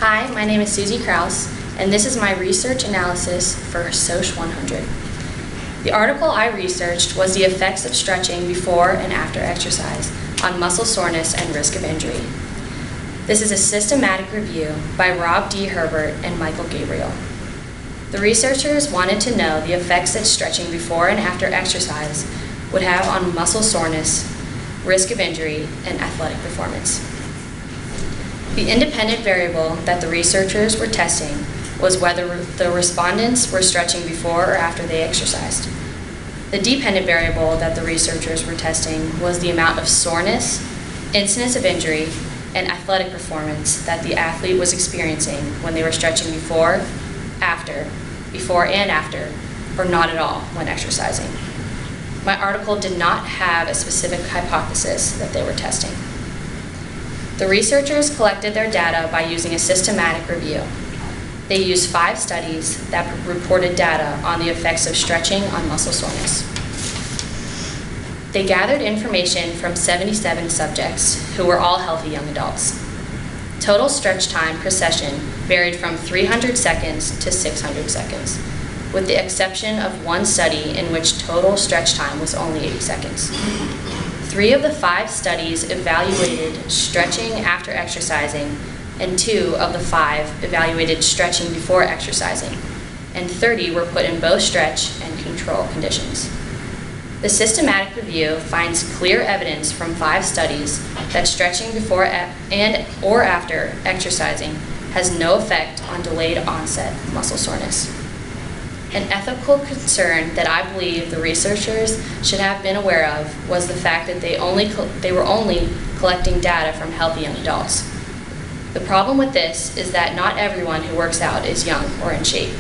Hi, my name is Susie Krause, and this is my research analysis for SOC100. The article I researched was the effects of stretching before and after exercise on muscle soreness and risk of injury. This is a systematic review by Rob D. Herbert and Michael Gabriel. The researchers wanted to know the effects that stretching before and after exercise would have on muscle soreness, risk of injury, and athletic performance. The independent variable that the researchers were testing was whether the respondents were stretching before or after they exercised. The dependent variable that the researchers were testing was the amount of soreness, incidence of injury, and athletic performance that the athlete was experiencing when they were stretching before and after, or not at all when exercising. My article did not have a specific hypothesis that they were testing. The researchers collected their data by using a systematic review. They used 5 studies that reported data on the effects of stretching on muscle soreness. They gathered information from 77 subjects who were all healthy young adults. Total stretch time per session varied from 300 seconds to 600 seconds, with the exception of one study in which total stretch time was only 80 seconds. 3 of the 5 studies evaluated stretching after exercising, and 2 of the 5 evaluated stretching before exercising, and 30 were put in both stretch and control conditions. The systematic review finds clear evidence from 5 studies that stretching before and or after exercising has no effect on delayed onset muscle soreness. An ethical concern that I believe the researchers should have been aware of was the fact that they were only collecting data from healthy young adults. The problem with this is that not everyone who works out is young or in shape.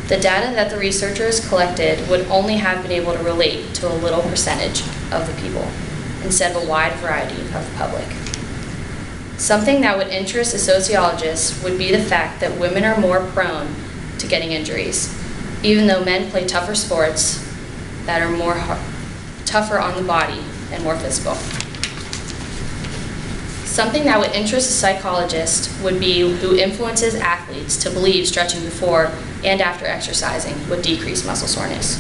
The data that the researchers collected would only have been able to relate to a little percentage of the people, instead of a wide variety of the public. Something that would interest a sociologist would be the fact that women are more prone to getting injuries, even though men play tougher sports that are tougher on the body and more physical. Something that would interest a psychologist would be who influences athletes to believe stretching before and after exercising would decrease muscle soreness.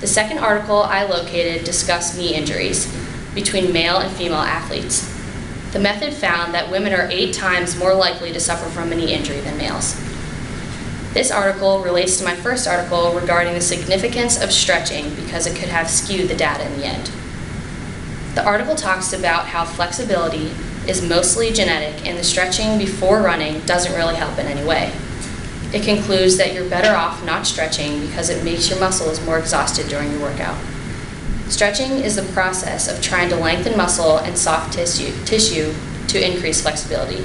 The second article I located discussed knee injuries between male and female athletes. The method found that women are 8 times more likely to suffer from a knee injury than males. This article relates to my first article regarding the significance of stretching because it could have skewed the data in the end. The article talks about how flexibility is mostly genetic and the stretching before running doesn't really help in any way. It concludes that you're better off not stretching because it makes your muscles more exhausted during your workout. Stretching is the process of trying to lengthen muscle and soft tissue to increase flexibility.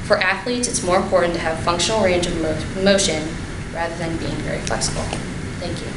For athletes, it's more important to have functional range of motion rather than being very flexible. Thank you.